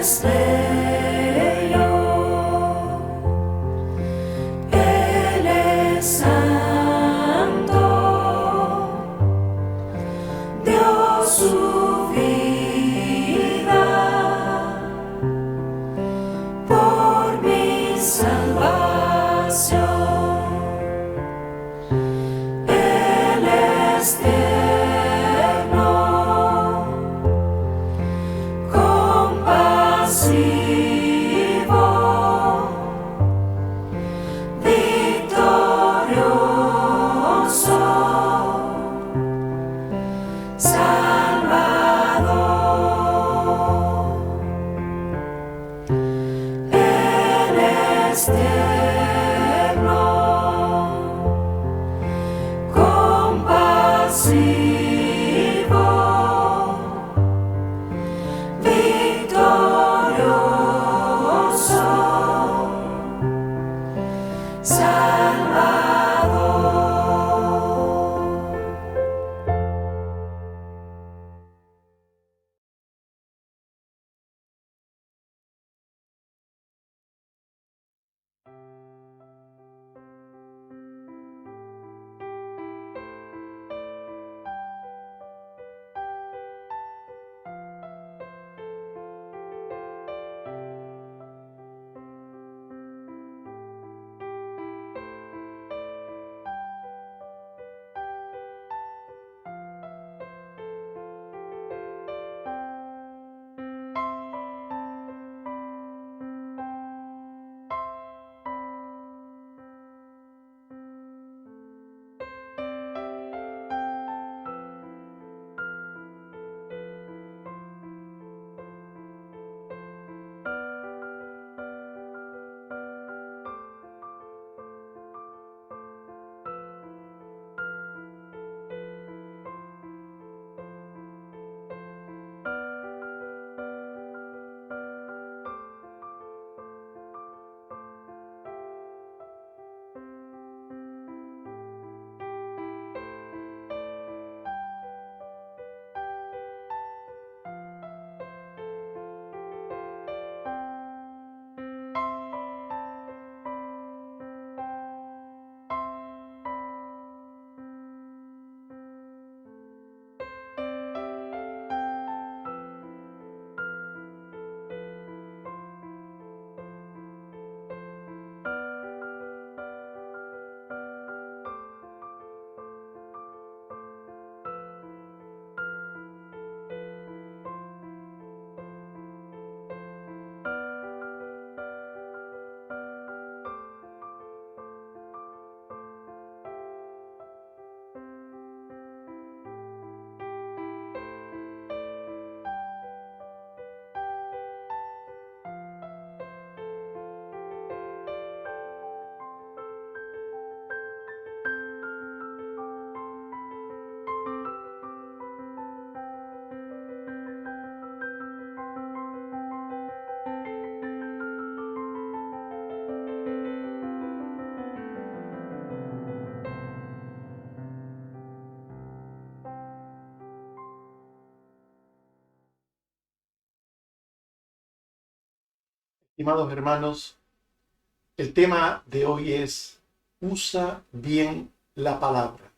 es bello, Él es santo, dio su vida por mi salvación. Él es tierno, compasivo, victorioso, Salvador. Él es tierno, compasivo, victorioso, Salvador. Estimados hermanos, el tema de hoy es usa bien la palabra.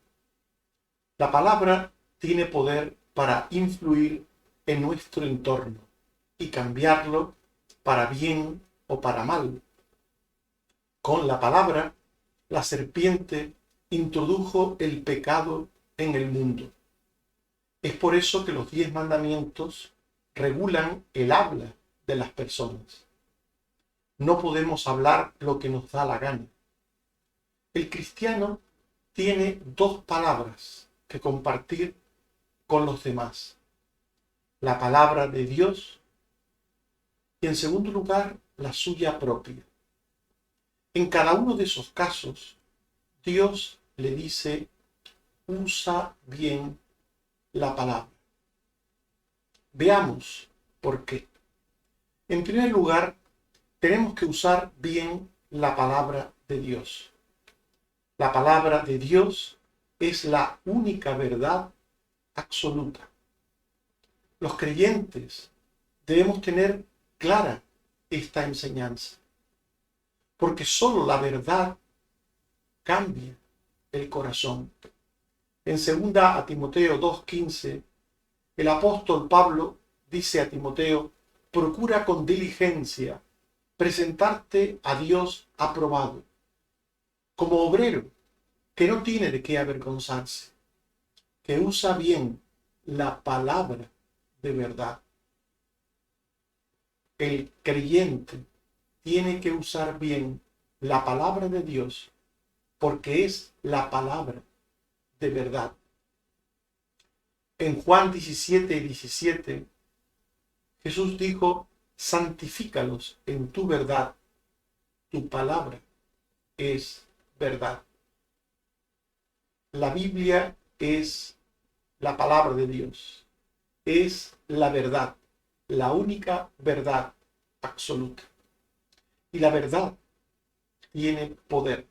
La palabra tiene poder para influir en nuestro entorno y cambiarlo para bien o para mal. Con la palabra, la serpiente introdujo el pecado en el mundo. Es por eso que los 10 mandamientos regulan el habla de las personas. No podemos hablar lo que nos da la gana. El cristiano tiene 2 palabras que compartir con los demás. La palabra de Dios y, en segundo lugar, la suya propia. En cada uno de esos casos, Dios le dice, usa bien la palabra. Veamos por qué. En primer lugar, tenemos que usar bien la palabra de Dios. La palabra de Dios es la única verdad absoluta. Los creyentes debemos tener clara esta enseñanza, porque solo la verdad cambia el corazón. En 2 a Timoteo 2:15, el apóstol Pablo dice a Timoteo: procura con diligencia presentarte a Dios aprobado, como obrero que no tiene de qué avergonzarse, que usa bien la palabra de verdad. El creyente tiene que usar bien la palabra de Dios, porque es la palabra de verdad. En Juan 17:17, Jesús dijo: santifícalos en tu verdad, tu palabra es verdad. La Biblia es la palabra de Dios, es la verdad, la única verdad absoluta. Y la verdad tiene poder.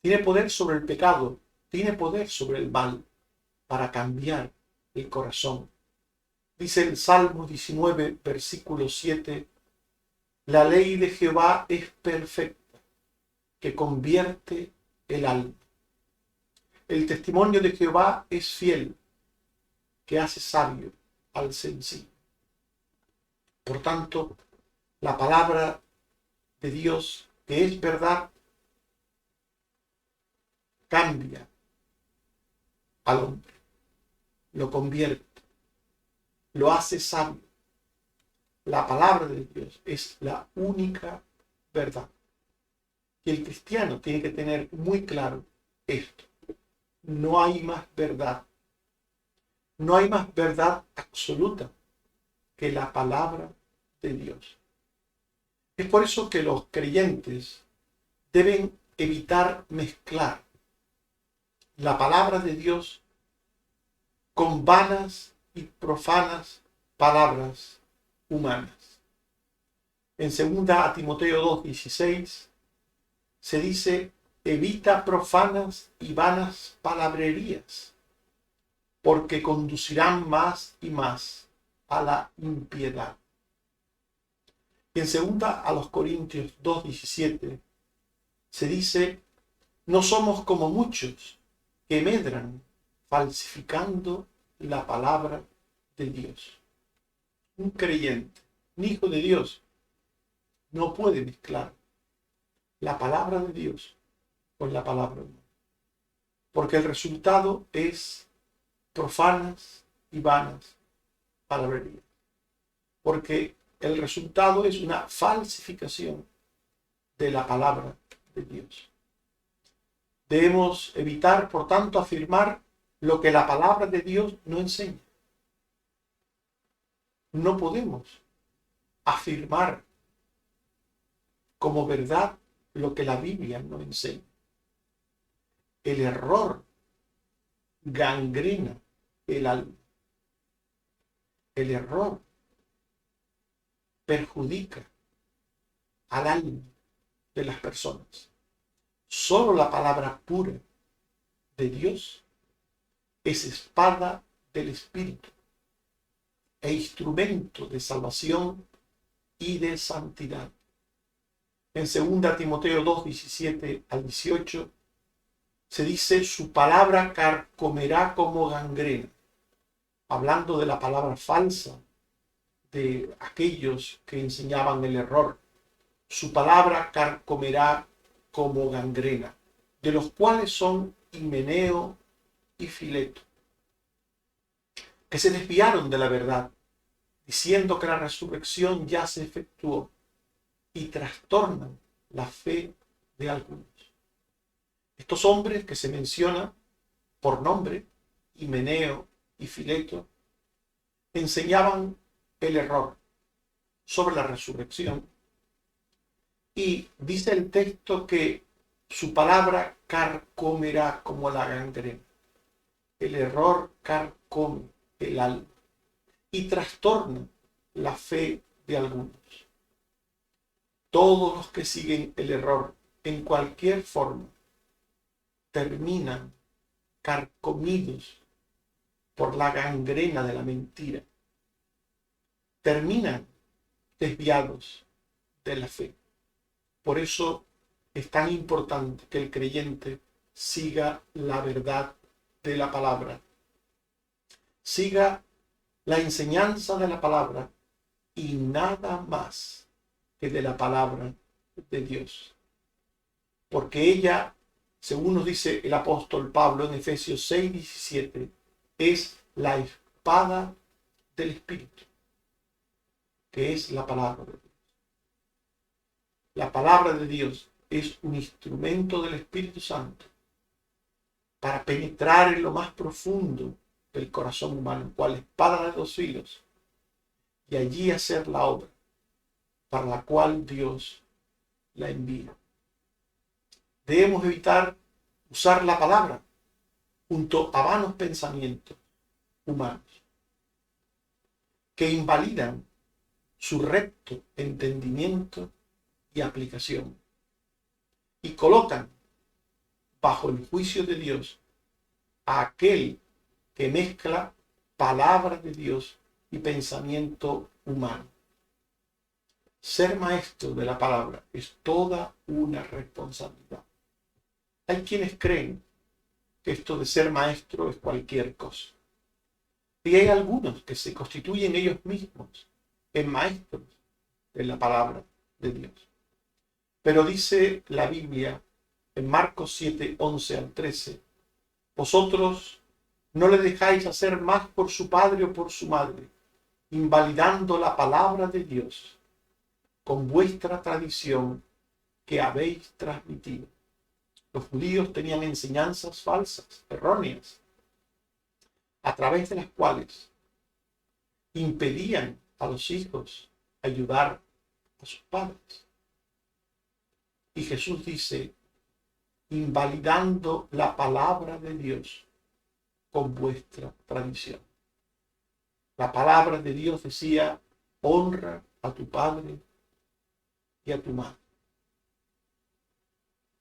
Tiene poder sobre el pecado, tiene poder sobre el mal, para cambiar el corazón. Dice el Salmo 19, versículo 7, la ley de Jehová es perfecta, que convierte el alma. El testimonio de Jehová es fiel, que hace sabio al sencillo. Por tanto, la palabra de Dios, que es verdad, cambia al hombre, lo convierte, lo hace sabio. La palabra de Dios es la única verdad. Y el cristiano tiene que tener muy claro esto. No hay más verdad. No hay más verdad absoluta que la palabra de Dios. Es por eso que los creyentes deben evitar mezclar la palabra de Dios con vanas y profanas palabras humanas. En 2 Timoteo 2:16 se dice: evita profanas y vanas palabrerías, porque conducirán más y más a la impiedad. Y en 2 Corintios 2:17 se dice: no somos como muchos que medran falsificando la palabra de Dios. Un creyente, un hijo de Dios, no puede mezclar la palabra de Dios con la palabra humana, porque el resultado es profanas y vanas palabrerías, porque el resultado es una falsificación de la palabra de Dios. Debemos evitar, por tanto, afirmar lo que la palabra de Dios no enseña. No podemos afirmar como verdad lo que la Biblia no enseña. El error gangrena el alma. El error perjudica al alma de las personas. Solo la palabra pura de Dios es espada del Espíritu e instrumento de salvación y de santidad. En 2 Timoteo 2:17 al 18 se dice: su palabra carcomerá como gangrena, hablando de la palabra falsa de aquellos que enseñaban el error. Su palabra carcomerá como gangrena, de los cuales son Himeneo y Fileto, que se desviaron de la verdad, diciendo que la resurrección ya se efectuó, y trastornan la fe de algunos. Estos hombres que se mencionan por nombre, Himeneo y Fileto, enseñaban el error sobre la resurrección, y dice el texto que su palabra carcomerá como la gangrena. El error carcome el alma y trastorna la fe de algunos. Todos los que siguen el error en cualquier forma terminan carcomidos por la gangrena de la mentira. Terminan desviados de la fe. Por eso es tan importante que el creyente siga la verdad de la palabra, siga la enseñanza de la palabra y nada más que de la palabra de Dios. Porque ella, según nos dice el apóstol Pablo en Efesios 6:17, es la espada del Espíritu, que es la palabra de Dios. La palabra de Dios es un instrumento del Espíritu Santo para penetrar en lo más profundo del corazón humano, cual espada de dos filos, y allí hacer la obra para la cual Dios la envía. Debemos evitar usar la palabra junto a vanos pensamientos humanos que invalidan su recto entendimiento y aplicación y colocan bajo el juicio de Dios a aquel que mezcla palabra de Dios y pensamiento humano. Ser maestro de la palabra es toda una responsabilidad. Hay quienes creen que esto de ser maestro es cualquier cosa. Y hay algunos que se constituyen ellos mismos en maestros de la palabra de Dios. Pero dice la Biblia en Marcos 7:11-13, vosotros no le dejáis hacer más por su padre o por su madre, invalidando la palabra de Dios con vuestra tradición que habéis transmitido. Los judíos tenían enseñanzas falsas, erróneas, a través de las cuales impedían a los hijos ayudar a sus padres. Y Jesús dice, invalidando la palabra de Dios con vuestra tradición. La palabra de Dios decía, honra a tu padre y a tu madre.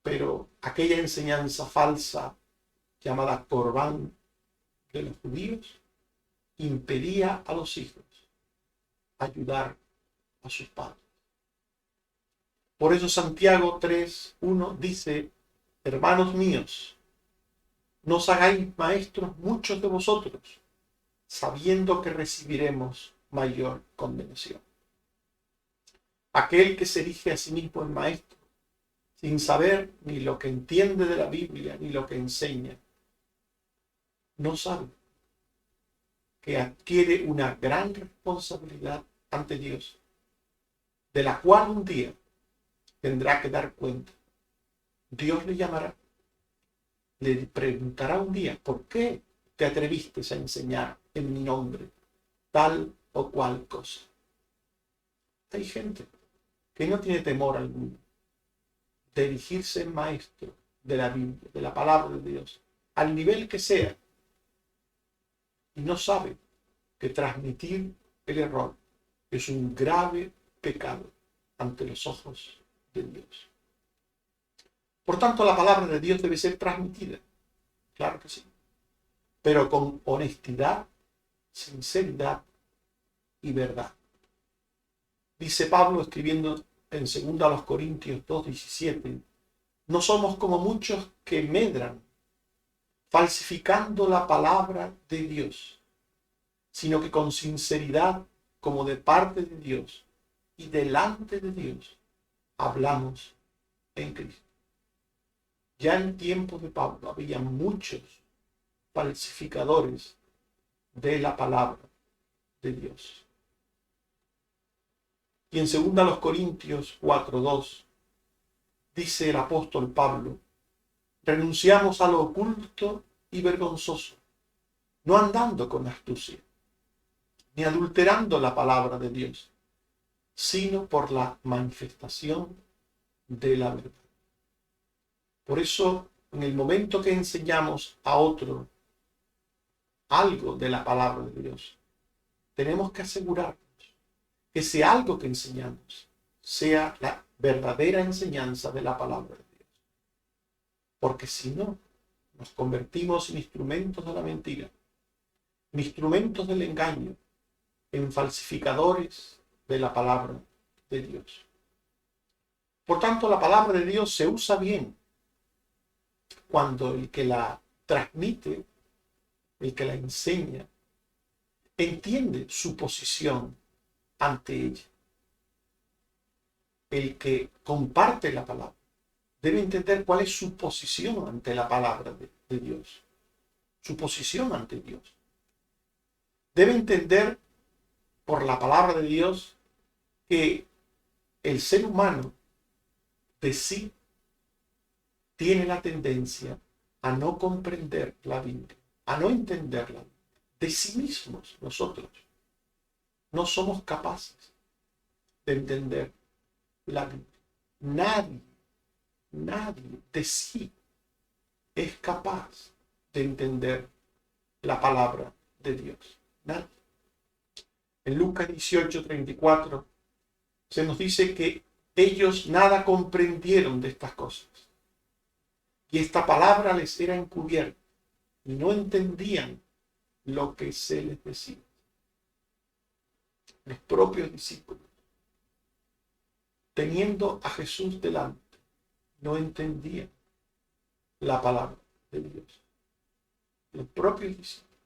Pero aquella enseñanza falsa llamada Corbán de los judíos impedía a los hijos ayudar a sus padres. Por eso Santiago 3:1 dice, hermanos míos, no os hagáis maestros muchos de vosotros, sabiendo que recibiremos mayor condenación. Aquel que se erige a sí mismo en maestro, sin saber ni lo que entiende de la Biblia, ni lo que enseña, no sabe que adquiere una gran responsabilidad ante Dios, de la cual un día tendrá que dar cuenta. Dios le llamará, le preguntará un día, ¿por qué te atreviste a enseñar en mi nombre tal o cual cosa? Hay gente que no tiene temor alguno de erigirse en maestro de la Biblia, de la palabra de Dios, al nivel que sea, y no sabe que transmitir el error es un grave pecado ante los ojos de Dios. Por tanto, la palabra de Dios debe ser transmitida, claro que sí, pero con honestidad, sinceridad y verdad. Dice Pablo escribiendo en 2 Corintios 2:17, no somos como muchos que medran, falsificando la palabra de Dios, sino que con sinceridad, como de parte de Dios y delante de Dios, hablamos en Cristo. Ya en tiempos de Pablo había muchos falsificadores de la palabra de Dios. Y en 2 Corintios 4:2 dice el apóstol Pablo, renunciamos a lo oculto y vergonzoso, no andando con astucia, ni adulterando la palabra de Dios, sino por la manifestación de la verdad. Por eso, en el momento que enseñamos a otro algo de la palabra de Dios, tenemos que asegurarnos que ese algo que enseñamos sea la verdadera enseñanza de la palabra de Dios. Porque si no, nos convertimos en instrumentos de la mentira, en instrumentos del engaño, en falsificadores de la palabra de Dios. Por tanto, la palabra de Dios se usa bien cuando el que la transmite, el que la enseña, entiende su posición ante ella. El que comparte la palabra debe entender cuál es su posición ante la palabra de Dios, su posición ante Dios. Debe entender por la palabra de Dios que el ser humano de sí tiene la tendencia a no comprender la Biblia, a no entenderla. De sí mismos nosotros no somos capaces de entender la Biblia. Nadie de sí es capaz de entender la palabra de Dios. Nadie. En Lucas 18:34 se nos dice que ellos nada comprendieron de estas cosas. Y esta palabra les era encubierta y no entendían lo que se les decía. Los propios discípulos, teniendo a Jesús delante, no entendían la palabra de Dios. Los propios discípulos,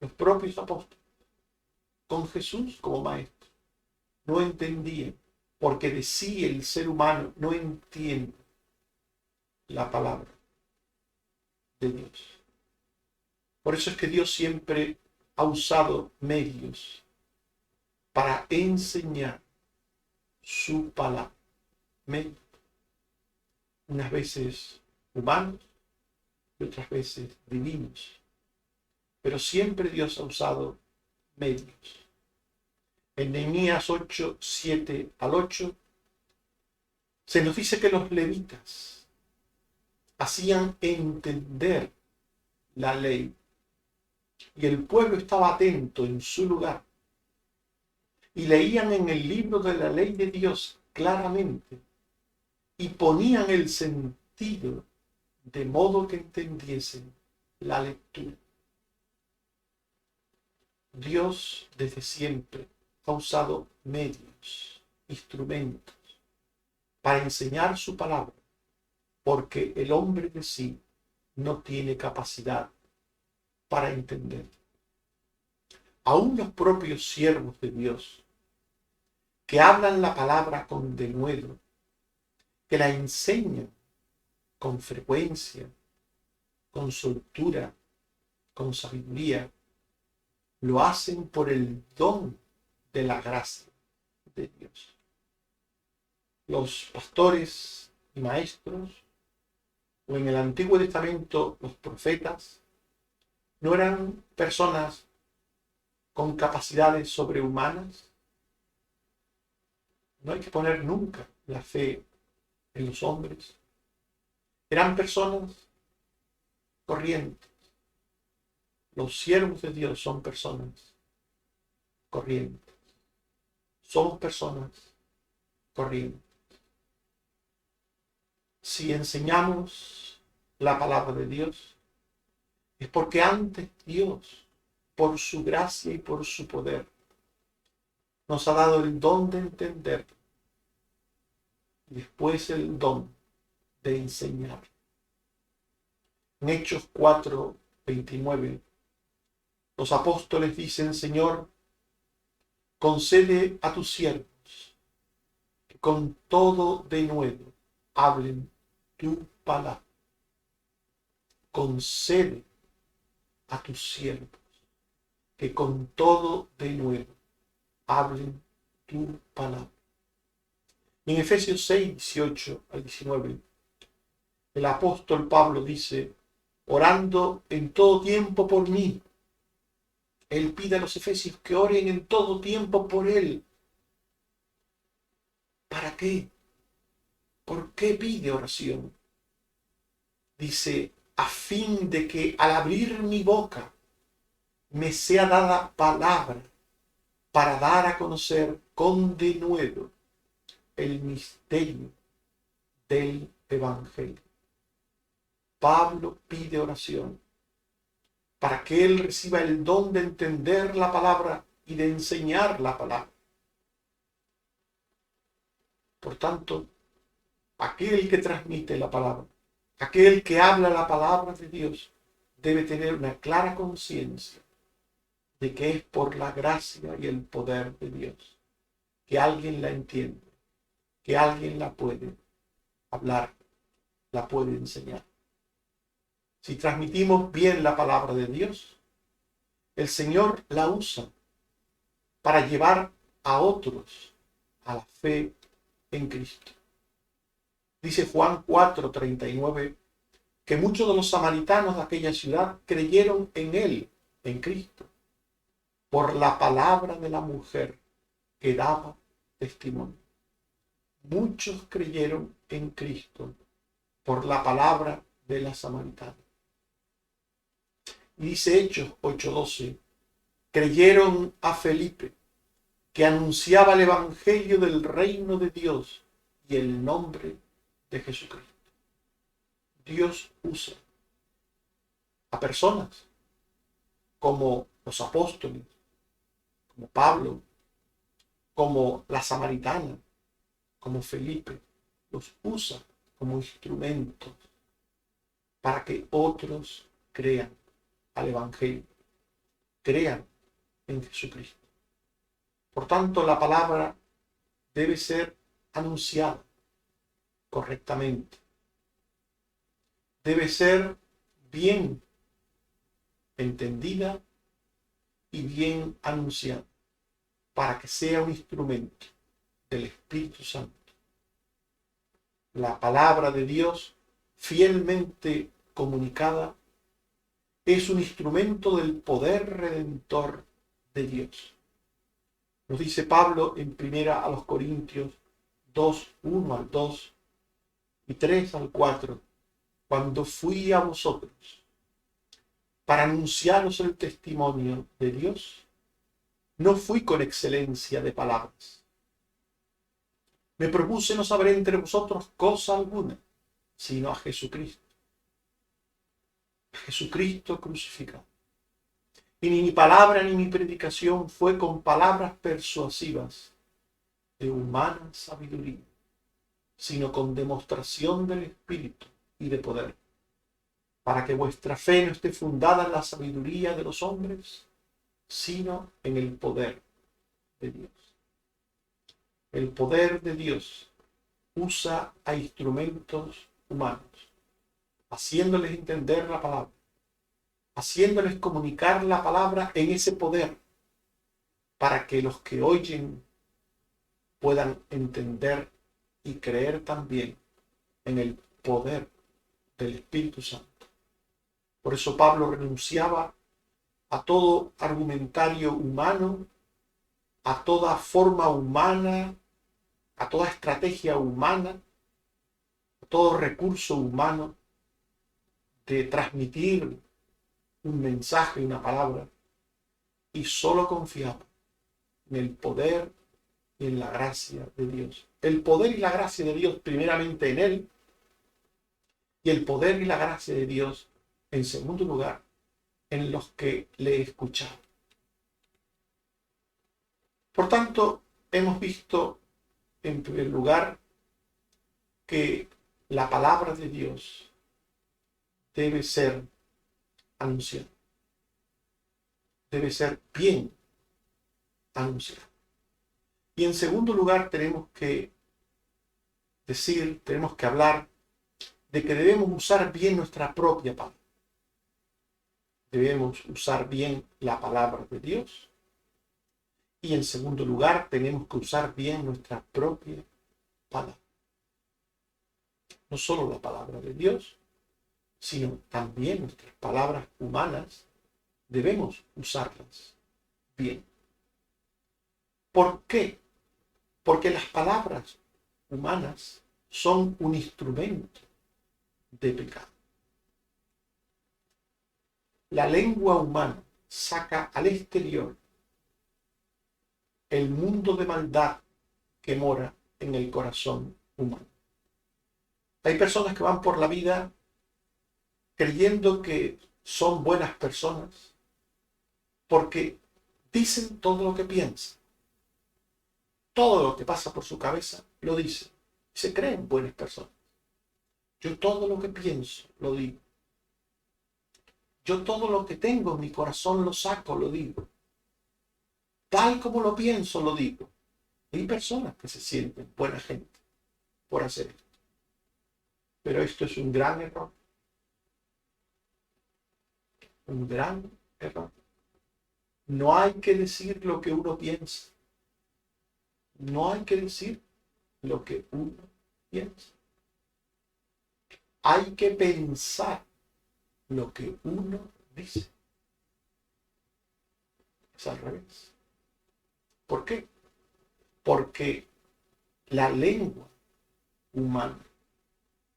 los propios apóstoles, con Jesús como maestro, no entendían, porque de sí el ser humano no entiende la palabra de Dios. Por eso es que Dios siempre ha usado medios para enseñar su palabra. Medios. Unas veces humanos y otras veces divinos. Pero siempre Dios ha usado medios. En Nehemías 8, 7 al 8, se nos dice que los levitas hacían entender la ley y el pueblo estaba atento en su lugar y leían en el libro de la ley de Dios claramente y ponían el sentido de modo que entendiesen la lectura. Dios desde siempre ha usado medios, instrumentos para enseñar su palabra, porque el hombre de sí no tiene capacidad para entender. Aún los propios siervos de Dios, que hablan la palabra con denuedo, que la enseñan con frecuencia, con soltura, con sabiduría, lo hacen por el don de la gracia de Dios. Los pastores y maestros, o en el Antiguo Testamento los profetas, no eran personas con capacidades sobrehumanas. No hay que poner nunca la fe en los hombres. Eran personas corrientes. Los siervos de Dios son personas corrientes. Somos personas corrientes. Si enseñamos la palabra de Dios, es porque antes Dios, por su gracia y por su poder, nos ha dado el don de entender y después el don de enseñar. En Hechos 4:29, los apóstoles dicen: Señor, concede a tus siervos que con todo denuedo hablen tu palabra. Concede a tus siervos que con todo denuedo hablen tu palabra. En Efesios 6, 18 al 19, el apóstol Pablo dice: orando en todo tiempo por mí. Él pide a los efesios que oren en todo tiempo por él. ¿Para qué? ¿Por qué pide oración? Dice: a fin de que al abrir mi boca me sea dada palabra para dar a conocer con denuedo el misterio del Evangelio. Pablo pide oración para que él reciba el don de entender la palabra y de enseñar la palabra. Por tanto, aquel que transmite la palabra, aquel que habla la palabra de Dios, debe tener una clara conciencia de que es por la gracia y el poder de Dios que alguien la entiende, que alguien la puede hablar, la puede enseñar. Si transmitimos bien la palabra de Dios, el Señor la usa para llevar a otros a la fe en Cristo. Dice Juan 4:39 que muchos de los samaritanos de aquella ciudad creyeron en Él, en Cristo, por la palabra de la mujer que daba testimonio. Muchos creyeron en Cristo por la palabra de la samaritana. Y dice Hechos 8:12, creyeron a Felipe, que anunciaba el evangelio del reino de Dios y el nombre de Jesucristo. Dios usa a personas como los apóstoles, como Pablo, como la samaritana, como Felipe. Los usa como instrumentos para que otros crean al evangelio, crean en Jesucristo. Por tanto, la palabra debe ser anunciada correctamente. Debe ser bien entendida y bien anunciada para que sea un instrumento del Espíritu Santo. La palabra de Dios fielmente comunicada es un instrumento del poder redentor de Dios. Nos dice Pablo en 1 Corintios 2, 1 al 2 y 3 al 4, cuando fui a vosotros para anunciaros el testimonio de Dios, no fui con excelencia de palabras. Me propuse no saber entre vosotros cosa alguna, sino a Jesucristo. A Jesucristo crucificado. Y ni mi palabra ni mi predicación fue con palabras persuasivas de humana sabiduría, sino con demostración del Espíritu y de poder, para que vuestra fe no esté fundada en la sabiduría de los hombres, sino en el poder de Dios. El poder de Dios usa a instrumentos humanos, haciéndoles entender la palabra, haciéndoles comunicar la palabra en ese poder, para que los que oyen puedan entender y creer también en el poder del Espíritu Santo. Por eso Pablo renunciaba a todo argumentario humano, a toda forma humana, a toda estrategia humana, a todo recurso humano de transmitir un mensaje, una palabra, y solo confiaba en el poder y en la gracia de Dios. El poder y la gracia de Dios primeramente en Él, y el poder y la gracia de Dios en segundo lugar en los que le escuchaban. Por tanto, hemos visto en primer lugar que la palabra de Dios debe ser anunciada. Debe ser bien anunciada. Y en segundo lugar tenemos que hablar de que debemos usar bien nuestra propia palabra. Debemos usar bien la palabra de Dios. Y en segundo lugar, tenemos que usar bien nuestra propia palabra. No solo la palabra de Dios, sino también nuestras palabras humanas, debemos usarlas bien. ¿Por qué? Porque las palabras humanas son un instrumento de pecado. La lengua humana saca al exterior el mundo de maldad que mora en el corazón humano. Hay personas que van por la vida creyendo que son buenas personas porque dicen todo lo que piensan. todo lo que pasa por su cabeza lo dice. Se creen buenas personas. Yo todo lo que pienso lo digo. Yo todo lo que tengo en mi corazón lo saco, lo digo. Tal como lo pienso, lo digo. Hay personas que se sienten buena gente por hacer esto. Pero esto es un gran error. Un gran error. No hay que decir lo que uno piensa. No hay que decir lo que uno piensa. Hay que pensar lo que uno dice. Es al revés. ¿Por qué? Porque la lengua humana,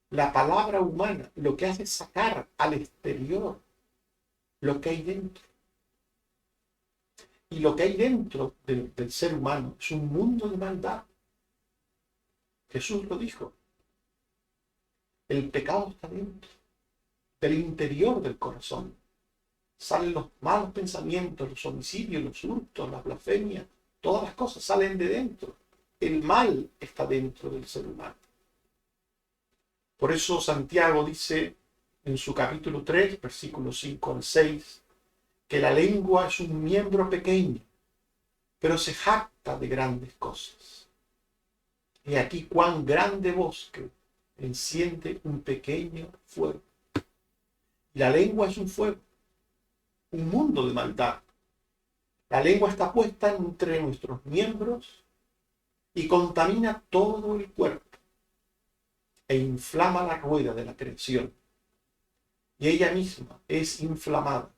la palabra humana, lo que hace es sacar al exterior lo que hay dentro. Y lo que hay dentro del ser humano es un mundo de maldad. Jesús lo dijo. El pecado está dentro, del interior del corazón. Salen los malos pensamientos, los homicidios, los hurtos, las blasfemias, todas las cosas salen de dentro. El mal está dentro del ser humano. Por eso Santiago dice en su capítulo 3, versículos 5 al 6, que la lengua es un miembro pequeño, pero se jacta de grandes cosas. Y aquí cuán grande bosque enciende un pequeño fuego. Y la lengua es un fuego, un mundo de maldad. La lengua está puesta entre nuestros miembros y contamina todo el cuerpo e inflama la rueda de la creación. Y ella misma es inflamada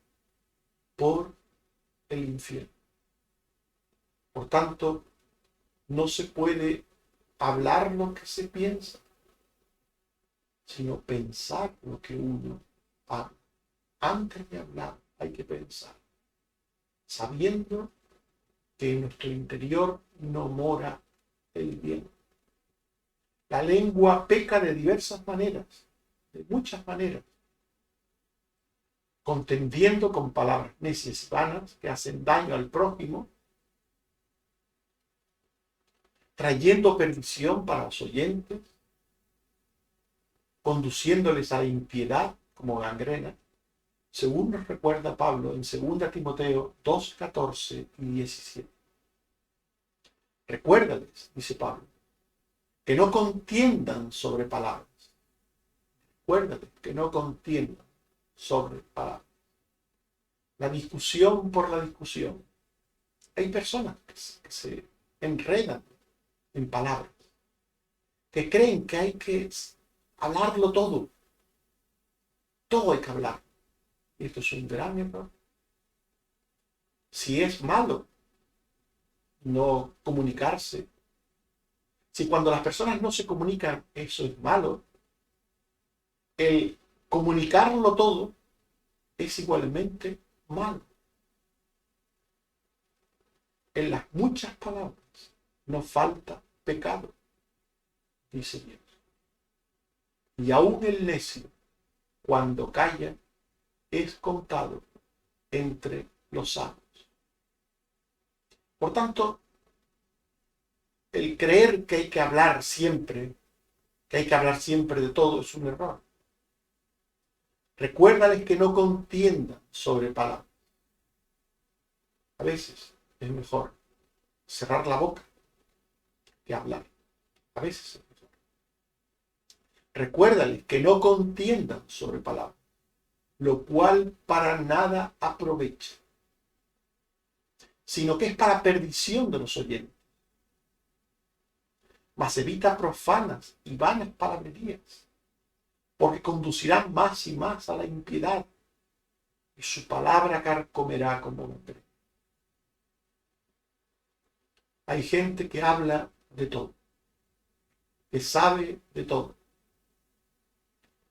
por el infierno. Por tanto, no se puede hablar lo que se piensa, sino pensar lo que uno habla. Antes de hablar hay que pensar, sabiendo que en nuestro interior no mora el bien. La lengua peca de diversas maneras, de muchas maneras, contendiendo con palabras necias y vanas que hacen daño al prójimo, trayendo perdición para los oyentes, conduciéndoles a la impiedad como gangrena, según nos recuerda Pablo en 2 Timoteo 2, 14 y 17. Recuérdales, dice Pablo, que no contiendan sobre palabras. Recuérdales que no contiendan sobre palabras. La discusión por la discusión. Hay personas que se enredan en palabras, que creen que hay que hablarlo todo. Todo hay que hablar. Y esto es un gran error. Si es malo no comunicarse, si cuando las personas no se comunican eso es malo, el comunicarlo todo es igualmente malo. En las muchas palabras no falta pecado, dice Dios. Y aún el necio, cuando calla, es contado entre los sabios. Por tanto, el creer que hay que hablar siempre, de todo, es un error. Recuérdales que no contiendan sobre palabras. A veces es mejor cerrar la boca que hablar. A veces es mejor. Recuérdales que no contiendan sobre palabras, lo cual para nada aprovecha, sino que es para perdición de los oyentes. Mas evita profanas y vanas palabrerías, porque conducirán más y más a la impiedad, y su palabra carcomerá como hombre. Hay gente que habla de todo, que sabe de todo,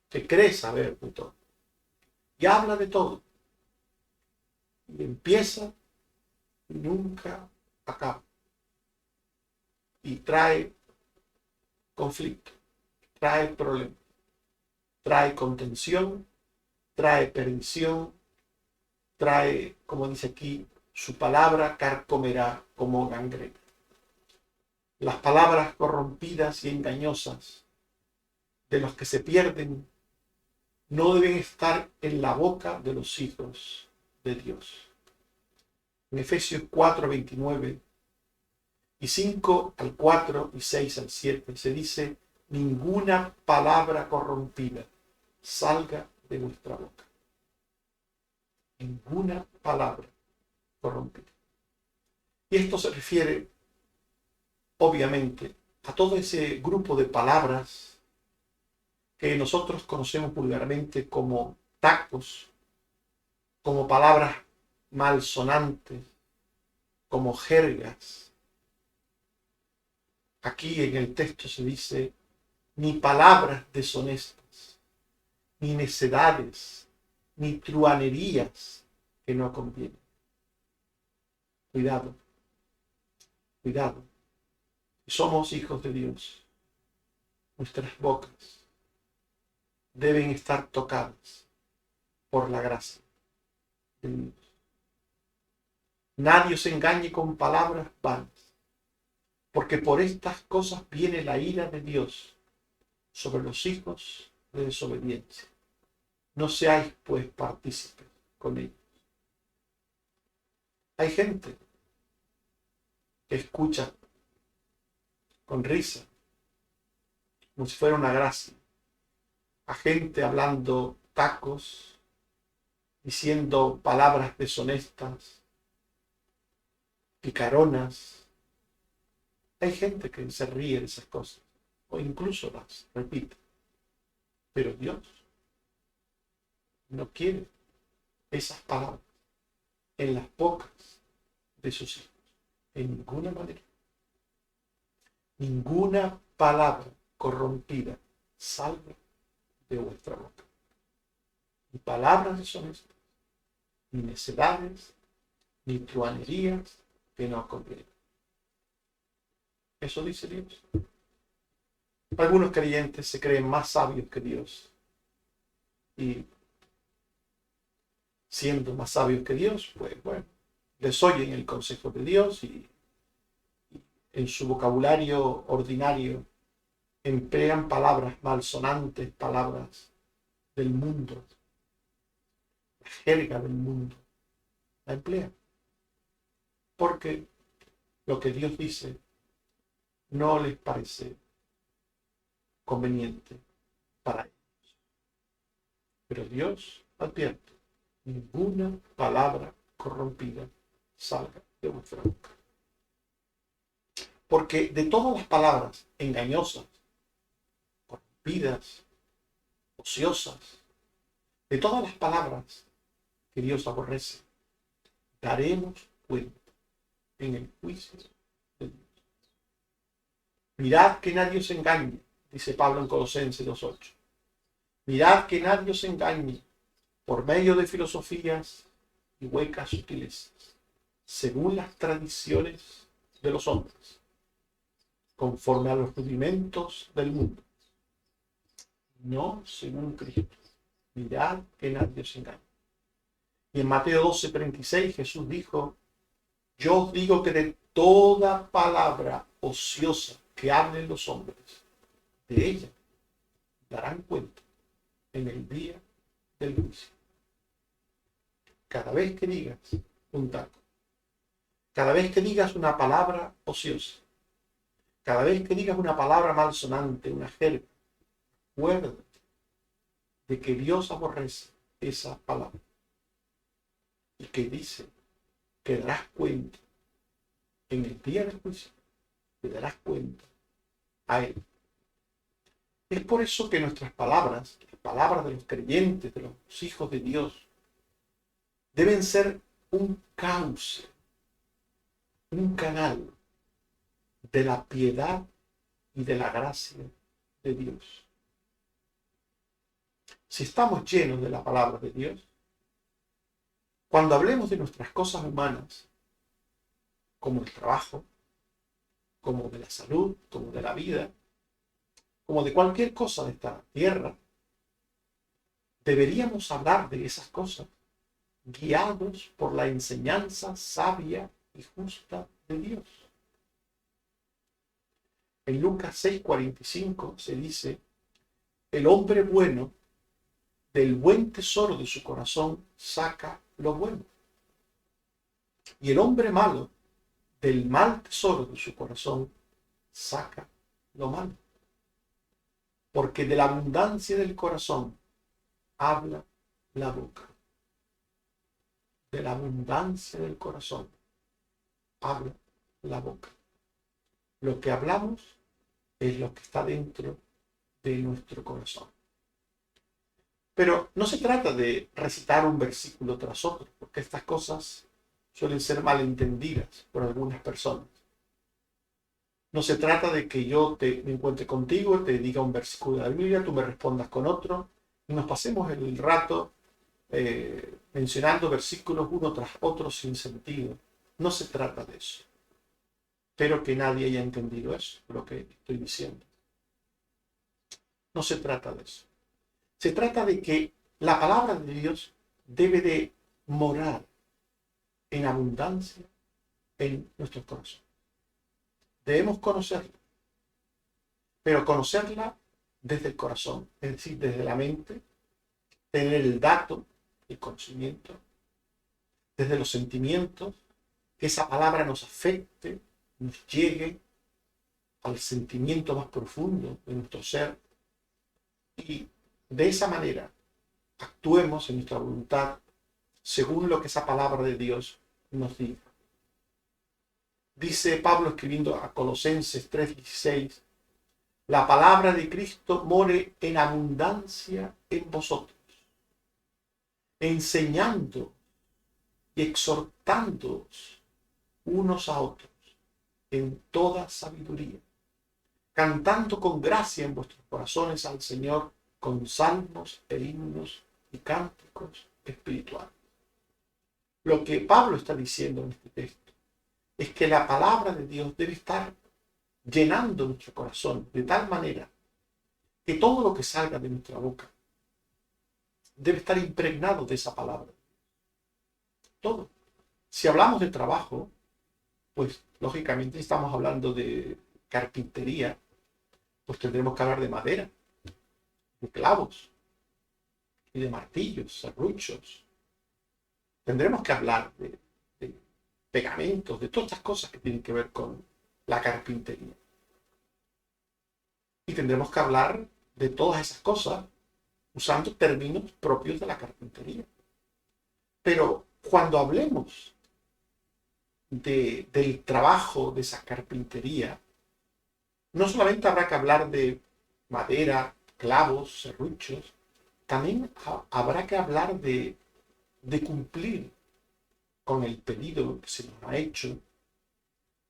que cree saber de todo, y habla de todo, y empieza y nunca acaba, y trae conflicto, trae problemas, trae contención, trae perdición, trae, como dice aquí, su palabra carcomerá como gangrena. Las palabras corrompidas y engañosas de los que se pierden no deben estar en la boca de los hijos de Dios. En Efesios 4:29 y 5 al 4 y 6 al 7 se dice: ninguna palabra corrompida salga de vuestra boca. Ninguna palabra corrompida. Y esto se refiere, obviamente, a todo ese grupo de palabras que nosotros conocemos vulgarmente como tacos, como palabras malsonantes, como jergas. Aquí en el texto se dice: ni palabras deshonestas, ni necedades, ni truhanerías que no convienen. Cuidado, cuidado. Somos hijos de Dios. Nuestras bocas deben estar tocadas por la gracia de Dios. Nadie os engañe con palabras vanas, porque por estas cosas viene la ira de Dios sobre los hijos de desobediencia. No seáis, pues, partícipes con ellos. Hay gente que escucha con risa, como si fuera una gracia, a gente hablando tacos, diciendo palabras deshonestas, picaronas. Hay gente que se ríe de esas cosas, o incluso las repite. Pero Dios no quiere esas palabras en las bocas de sus hijos, en ninguna manera. Ninguna palabra corrompida salga de vuestra boca. Ni palabras deshonestas, ni necedades, ni truhanerías que no convienen. Eso dice Dios. Algunos creyentes se creen más sabios que Dios. Y siendo más sabios que Dios, pues bueno, desoyen el consejo de Dios y en su vocabulario ordinario emplean palabras malsonantes, palabras del mundo, la jerga del mundo, la emplean. Porque lo que Dios dice no les parece conveniente para ellos. Pero Dios advierte: ninguna palabra corrompida salga de vuestra boca. Porque de todas las palabras engañosas, corrompidas, ociosas, de todas las palabras que Dios aborrece, daremos cuenta en el juicio de Dios. Mirad que nadie os engañe, dice Pablo en Colosenses 2:8. Mirad que nadie os engañe por medio de filosofías y huecas sutilezas, según las tradiciones de los hombres, conforme a los rudimentos del mundo, no según Cristo. Mirad que nadie os engañe. Y en Mateo 12:36 Jesús dijo: yo os digo que de toda palabra ociosa que hablen los hombres, de ella darán cuenta en el día del juicio. Cada vez que digas un taco, cada vez que digas una palabra ociosa, cada vez que digas una palabra malsonante, una jerga, acuérdate de que Dios aborrece esa palabra y que dice que darás cuenta en el día del juicio, que darás cuenta a Él. Es por eso que nuestras palabras, las palabras de los creyentes, de los hijos de Dios, deben ser un cauce, un canal de la piedad y de la gracia de Dios. Si estamos llenos de la palabra de Dios, cuando hablemos de nuestras cosas humanas, como el trabajo, como de la salud, como de la vida, como de cualquier cosa de esta tierra, deberíamos hablar de esas cosas guiados por la enseñanza sabia y justa de Dios. En Lucas 6:45 se dice, el hombre bueno del buen tesoro de su corazón saca lo bueno. Y el hombre malo del mal tesoro de su corazón saca lo malo. Porque de la abundancia del corazón habla la boca. De la abundancia del corazón habla la boca. Lo que hablamos es lo que está dentro de nuestro corazón. Pero no se trata de recitar un versículo tras otro, porque estas cosas suelen ser malentendidas por algunas personas. No se trata de que yo me encuentre contigo, te diga un versículo de la Biblia, tú me respondas con otro, y nos pasemos el rato mencionando versículos uno tras otro sin sentido. No se trata de eso. Espero que nadie haya entendido eso, lo que estoy diciendo. No se trata de eso. Se trata de que la palabra de Dios debe de morar en abundancia en nuestros corazones. Debemos conocerla, pero conocerla desde el corazón, es decir, desde la mente, tener el dato, el conocimiento, desde los sentimientos, que esa palabra nos afecte, nos llegue al sentimiento más profundo de nuestro ser y de esa manera actuemos en nuestra voluntad según lo que esa palabra de Dios nos diga. Dice Pablo escribiendo a Colosenses 3:16, la palabra de Cristo more en abundancia en vosotros, enseñando y exhortándoos unos a otros en toda sabiduría, cantando con gracia en vuestros corazones al Señor con salmos e himnos y cánticos espirituales. Lo que Pablo está diciendo en este texto es que la palabra de Dios debe estar llenando nuestro corazón de tal manera que todo lo que salga de nuestra boca debe estar impregnado de esa palabra. Todo. Si hablamos de trabajo, pues lógicamente estamos hablando de carpintería, pues tendremos que hablar de madera, de clavos y de martillos, serruchos. Tendremos que hablar de pegamentos, de todas estas cosas que tienen que ver con la carpintería. Y tendremos que hablar de todas esas cosas usando términos propios de la carpintería. Pero cuando hablemos del trabajo de esa carpintería, no solamente habrá que hablar de madera, clavos, serruchos, también habrá que hablar de cumplir con el pedido que se nos ha hecho,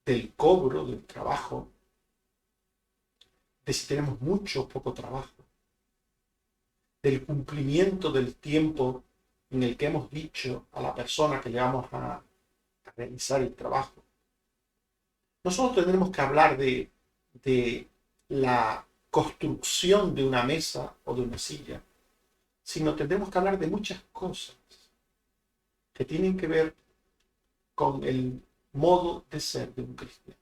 del cobro del trabajo, de si tenemos mucho o poco trabajo, del cumplimiento del tiempo en el que hemos dicho a la persona que le vamos a realizar el trabajo. Nosotros tendremos que hablar de la construcción de una mesa o de una silla, sino tendremos que hablar de muchas cosas que tienen que ver con el modo de ser de un cristiano.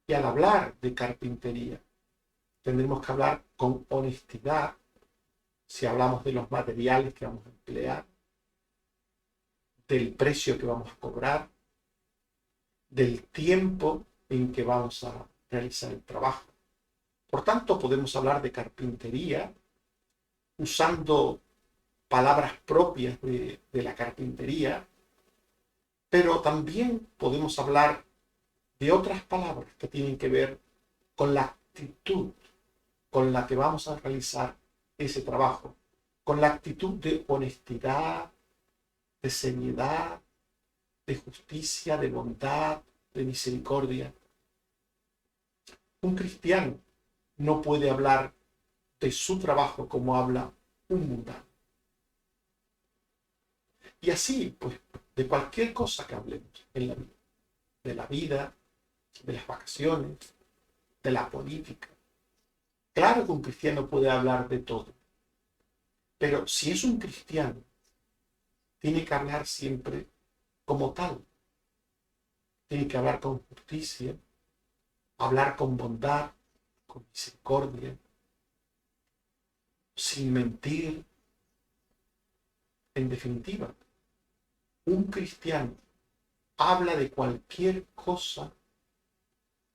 Y al hablar de carpintería, tendremos que hablar con honestidad si hablamos de los materiales que vamos a emplear, del precio que vamos a cobrar, del tiempo en que vamos a realizar el trabajo. Por tanto, podemos hablar de carpintería usando palabras propias de la carpintería, pero también podemos hablar de otras palabras que tienen que ver con la actitud con la que vamos a realizar ese trabajo, con la actitud de honestidad, de seriedad, de justicia, de bondad, de misericordia. Un cristiano no puede hablar de su trabajo como habla un mundano. Y así, pues, de cualquier cosa que hablemos en la vida, de la vida, de las vacaciones, de la política. Claro que un cristiano puede hablar de todo, pero si es un cristiano, tiene que hablar siempre como tal. Tiene que hablar con justicia, hablar con bondad, con misericordia, sin mentir. En definitiva, un cristiano habla de cualquier cosa,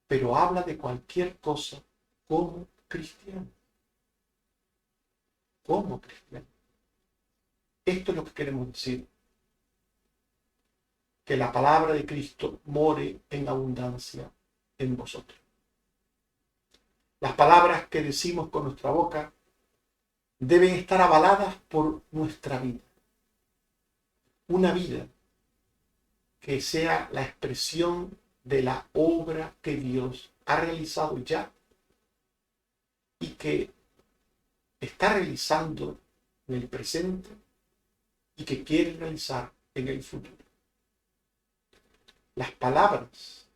pero habla de cualquier cosa como cristiano. Como cristiano. Esto es lo que queremos decir. Que la palabra de Cristo more en abundancia en vosotros. Las palabras que decimos con nuestra boca deben estar avaladas por nuestra vida. Una vida que sea la expresión de la obra que Dios ha realizado ya y que está realizando en el presente y que quiere realizar en el futuro. Las palabras,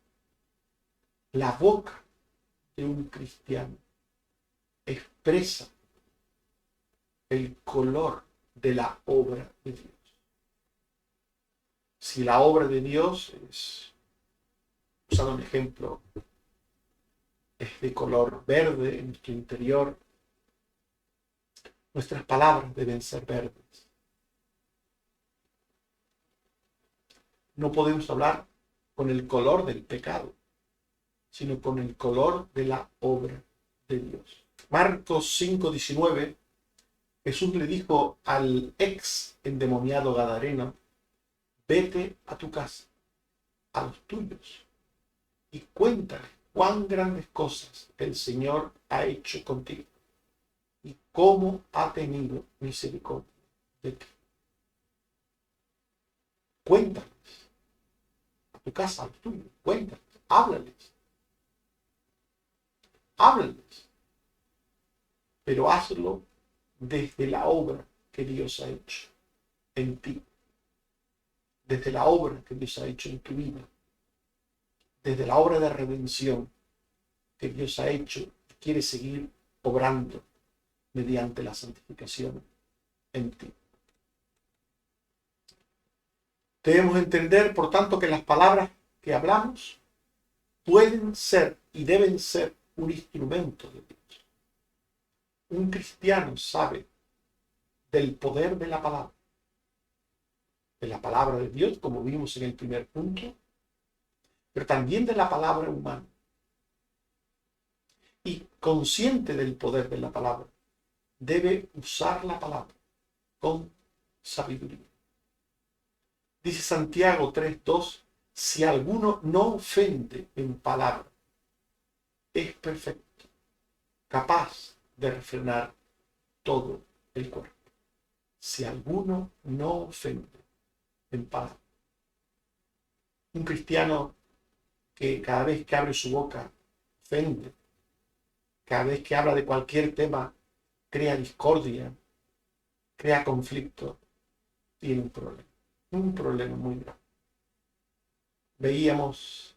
la boca de un cristiano expresa el color de la obra de Dios. Si la obra de Dios es, usando un ejemplo, es de color verde en nuestro interior, nuestras palabras deben ser verdes. No podemos hablar con el color del pecado, sino con el color de la obra de Dios. Marcos 5:19, Jesús le dijo al ex endemoniado gadareno: vete a tu casa, a los tuyos, y cuéntale cuán grandes cosas el Señor ha hecho contigo y cómo ha tenido misericordia de ti. Cuéntales a tu casa, a los tuyos, cuéntales, háblales, pero hazlo desde la obra que Dios ha hecho en ti, desde la obra que Dios ha hecho en tu vida, desde la obra de redención que Dios ha hecho y quiere seguir obrando mediante la santificación en ti. Debemos entender, por tanto, que las palabras que hablamos pueden ser y deben ser un instrumento de Dios. Un cristiano sabe del poder de la palabra de Dios, como vimos en el primer punto, pero también de la palabra humana. Y consciente del poder de la palabra, debe usar la palabra con sabiduría. Dice Santiago 3:2, si alguno no ofende en palabra, es perfecto, capaz de refrenar todo el cuerpo. Si alguno no ofende en palabra. Un cristiano que cada vez que abre su boca ofende, cada vez que habla de cualquier tema crea discordia, crea conflicto, tiene un problema muy grave. Veíamos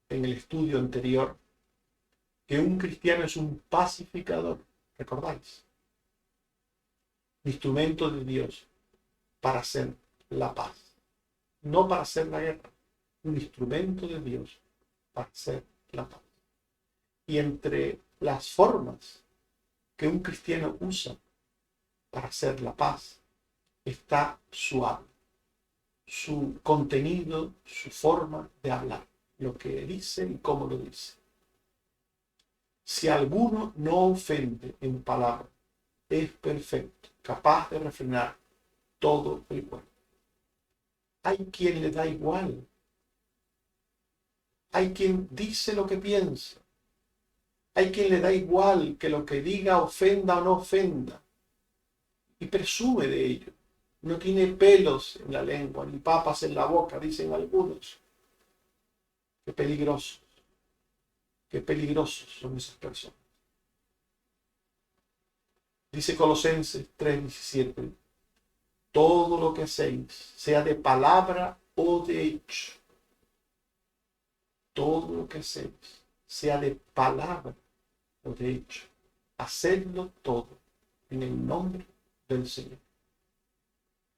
en el estudio anterior que un cristiano es un pacificador, ¿recordáis? Instrumento de Dios para hacer la paz, no para hacer la guerra, un instrumento de Dios para hacer la paz. Y entre las formas que un cristiano usa para hacer la paz está su habla, su contenido, su forma de hablar, lo que dice y cómo lo dice. Si alguno no ofende en palabra, es perfecto, capaz de refrenar todo el cuerpo. Hay quien le da igual. Hay quien dice lo que piensa. Hay quien le da igual que lo que diga ofenda o no ofenda. Y presume de ello. No tiene pelos en la lengua, ni papas en la boca, dicen algunos. Qué peligrosos son esas personas. Dice Colosenses 3:17, todo lo que hacéis, sea de palabra o de hecho, todo lo que hacéis, sea de palabra o de hecho, hacedlo todo en el nombre del Señor.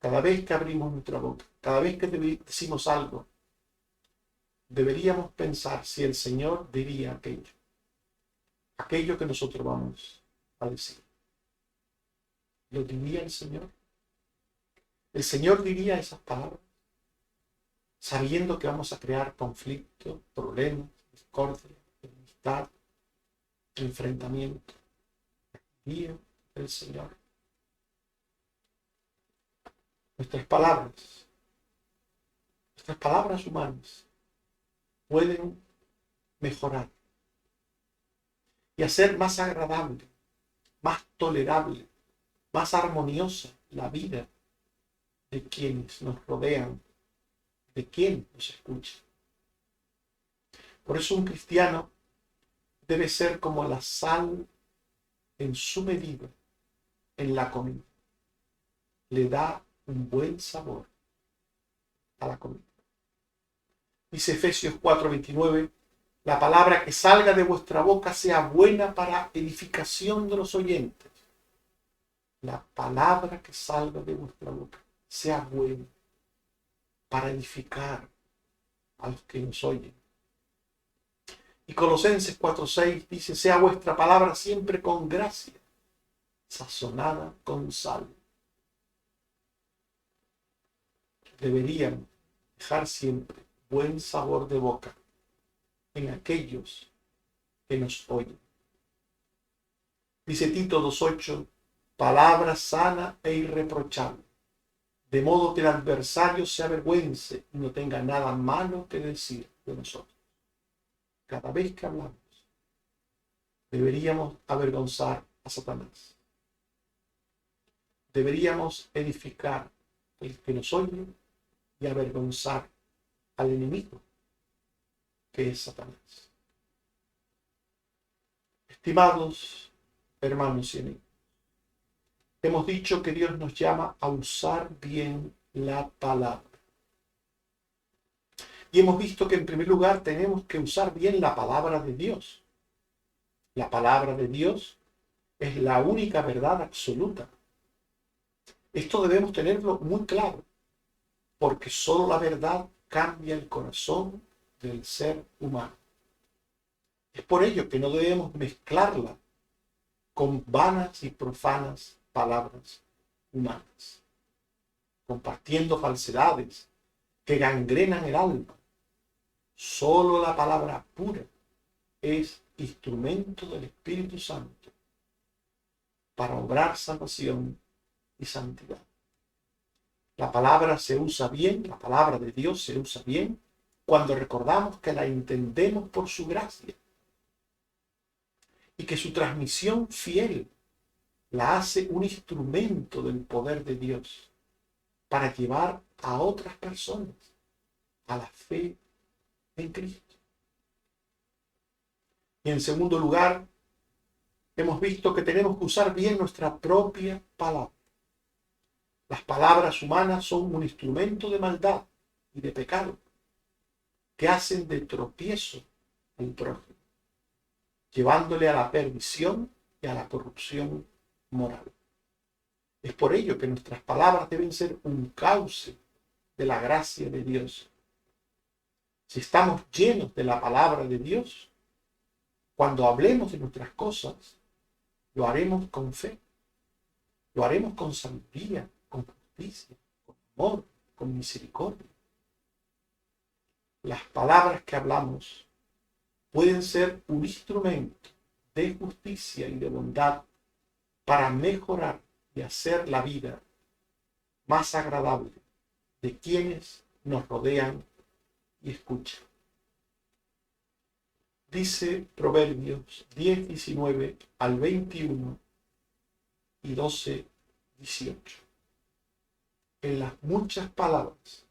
Cada vez que abrimos nuestra boca, cada vez que decimos algo, deberíamos pensar si el Señor diría aquello que nosotros vamos a decir. ¿Lo diría el Señor? ¿El Señor diría esas palabras sabiendo que vamos a crear conflictos, problemas, discordia, enemistad, enfrentamiento? ¿Diría el Señor? Nuestras palabras humanas pueden mejorar y hacer más agradable, más tolerable, más armoniosa la vida de quienes nos rodean, de quien nos escucha. Por eso un cristiano debe ser como la sal en su medida en la comida. Le da un buen sabor a la comida. Dice Efesios 4:29, la palabra que salga de vuestra boca sea buena para edificación de los oyentes. La palabra que salga de vuestra boca sea buena para edificar a los que nos oyen. Y Colosenses 4:6 dice, sea vuestra palabra siempre con gracia, sazonada con sal. Deberían dejar siempre buen sabor de boca en aquellos que nos oyen. Dice Tito 2:8, palabra sana e irreprochable, de modo que el adversario se avergüence y no tenga nada malo que decir de nosotros. Cada vez que hablamos, deberíamos avergonzar a Satanás. Deberíamos edificar el que nos oye y avergonzar al enemigo, que es Satanás. Estimados hermanos y amigos, hemos dicho que Dios nos llama a usar bien la palabra. Y hemos visto que en primer lugar tenemos que usar bien la palabra de Dios. La palabra de Dios es la única verdad absoluta. Esto debemos tenerlo muy claro, porque solo la verdad cambia el corazón del ser humano. Es por ello que no debemos mezclarla con vanas y profanas palabras humanas, compartiendo falsedades que gangrenan el alma. Solo la palabra pura es instrumento del Espíritu Santo para obrar salvación y santidad. La palabra se usa bien, la palabra de Dios se usa bien cuando recordamos que la entendemos por su gracia y que su transmisión fiel la hace un instrumento del poder de Dios para llevar a otras personas a la fe en Cristo. Y en segundo lugar, hemos visto que tenemos que usar bien nuestra propia palabra. Las palabras humanas son un instrumento de maldad y de pecado que hacen de tropiezo al prójimo, llevándole a la perdición y a la corrupción moral. Es por ello que nuestras palabras deben ser un cauce de la gracia de Dios. Si estamos llenos de la palabra de Dios, cuando hablemos de nuestras cosas, lo haremos con fe, lo haremos con sabiduría, con justicia, con amor, con misericordia. Las palabras que hablamos pueden ser un instrumento de justicia y de bondad para mejorar y hacer la vida más agradable de quienes nos rodean y escuchan. Dice Proverbios 10:19 al 21 y 12:18. En las muchas palabras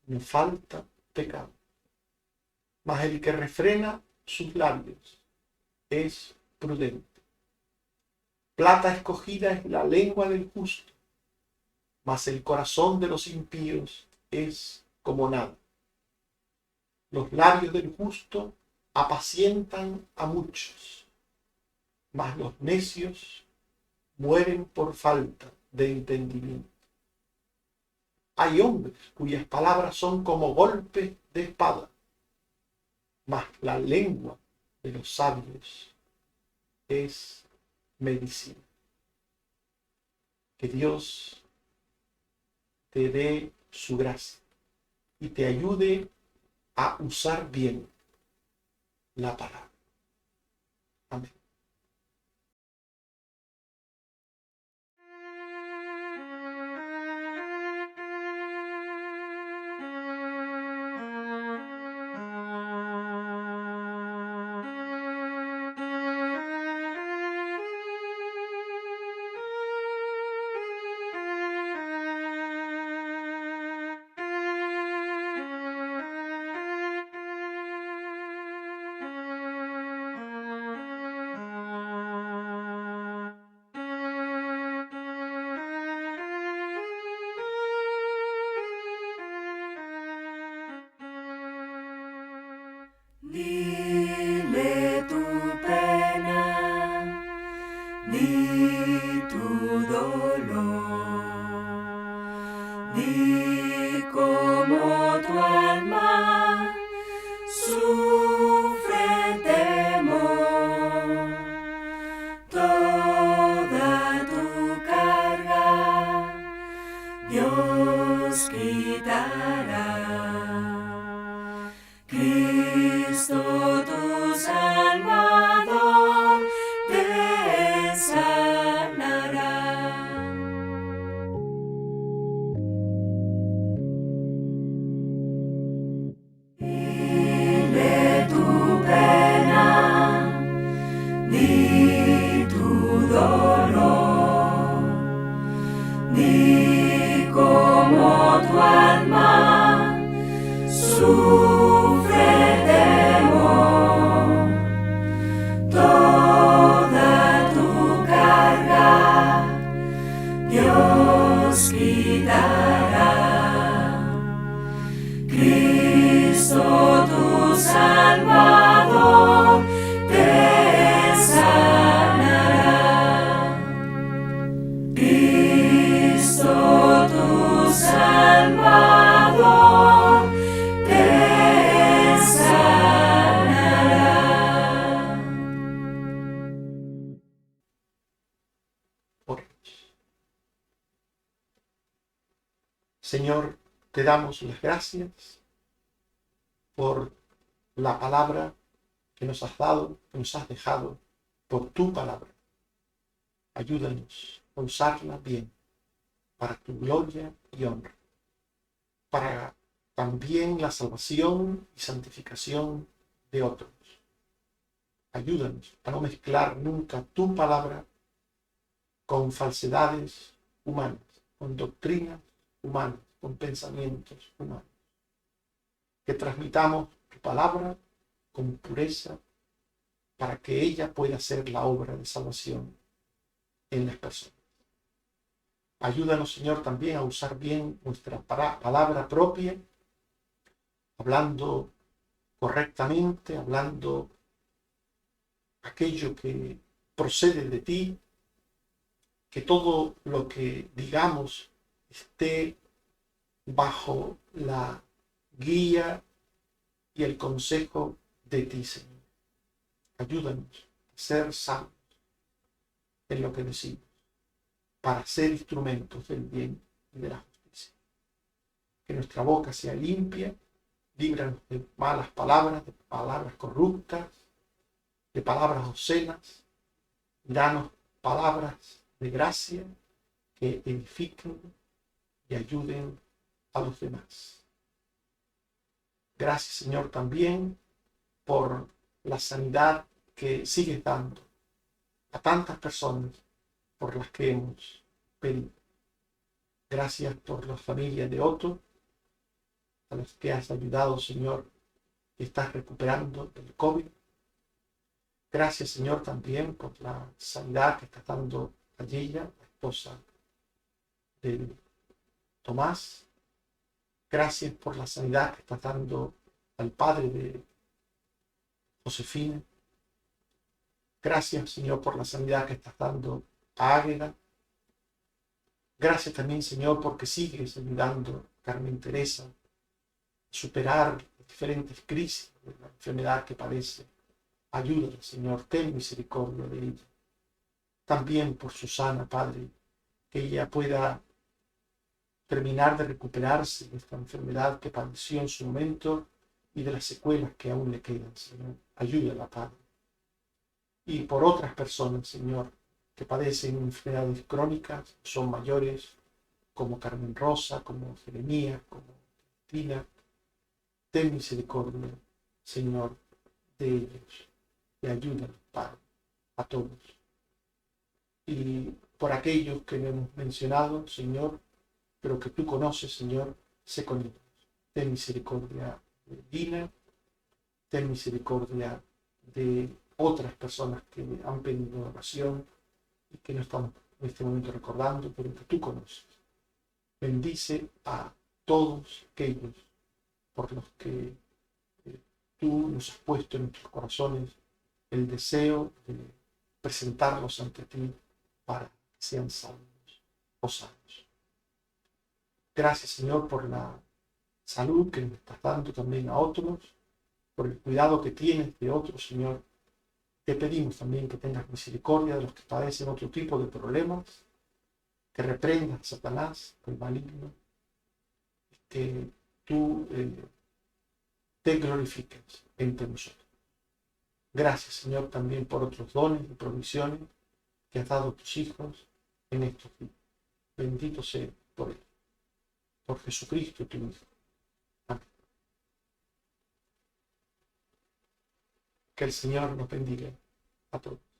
no falta pecado, mas el que refrena sus labios es prudente. Plata escogida es la lengua del justo, mas el corazón de los impíos es como nada. Los labios del justo apacientan a muchos, mas los necios mueren por falta de entendimiento. Hay hombres cuyas palabras son como golpes de espada, mas la lengua de los sabios es medicina. Que Dios te dé su gracia y te ayude a usar bien la palabra. Amén. Dile tu pena, di tu dolor, di cómo tu alma sufre temor, toda tu carga Dios quitará. Cristo tu Salvador te sanará. Dile tu pena, di tu dolor, di cómo tu alma sufre temor, toda tu carga Dios quitará. Cristo tu Salvador te sanará. Cristo tu Salvador te sanará. Oremos. Señor, te damos las gracias por la palabra que nos has dado, que nos has dejado, por tu palabra. Ayúdanos a usarla bien, para tu gloria y honra, para también la salvación y santificación de otros. Ayúdanos a no mezclar nunca tu palabra con falsedades humanas, con doctrinas humanas, con pensamientos humanos. Que transmitamos tu palabra con pureza para que ella pueda ser la obra de salvación en las personas. Ayúdanos, Señor, también a usar bien nuestra palabra propia, hablando correctamente, hablando aquello que procede de ti, que todo lo que digamos esté bajo la guía y el consejo de ti, Señor. Ayúdanos a ser sabios en lo que decimos, para ser instrumentos del bien y de la justicia. Que nuestra boca sea limpia, líbranos de malas palabras, de palabras corruptas, de palabras obscenas. Danos palabras de gracia que edifiquen y ayuden a los demás. Gracias, Señor, también por la sanidad que sigues dando a tantas personas por las que hemos pedido. Gracias por las familias de Otto, a las que has ayudado, Señor, que estás recuperando del COVID. Gracias, Señor, también por la sanidad que estás dando a ella, la esposa de Tomás. Gracias por la sanidad que estás dando al padre de Josefina. Gracias, Señor, por la sanidad que estás dando a Águeda. Gracias también, Señor, porque sigues ayudando a Carmen Teresa a superar la diferentes crisis, de la enfermedad que padece. Ayúdala, Señor, ten misericordia de ella. También por Susana, Padre, que ella pueda terminar de recuperarse de esta enfermedad que padeció en su momento y de las secuelas que aún le quedan, Señor. Ayúdala, Padre. Y por otras personas, Señor, que padecen enfermedades crónicas, son mayores, como Carmen Rosa, como Jeremías, como Cristina. Ten misericordia, Señor, de ellos. Y ayúdanos, Padre, a todos. Y por aquellos que no hemos mencionado, Señor, pero que tú conoces, Señor, sé con ellos. Ten misericordia de Dina, ten misericordia de otras personas que han pedido oración y que no estamos en este momento recordando, pero que tú conoces. Bendice a todos aquellos por los que tú nos has puesto en nuestros corazones el deseo de presentarlos ante ti para que sean salvos o salvos. Gracias, Señor, por la salud que nos estás dando también a otros, por el cuidado que tienes de otros, Señor. Te pedimos también que tengas misericordia de los que padecen otro tipo de problemas, que reprendas a Satanás, el maligno, que tú te glorifiques entre nosotros. Gracias, Señor, también por otros dones y provisiones que has dado a tus hijos en estos días. Bendito sea por él, por Jesucristo tu Hijo. Amén. Que el Señor nos bendiga a todos.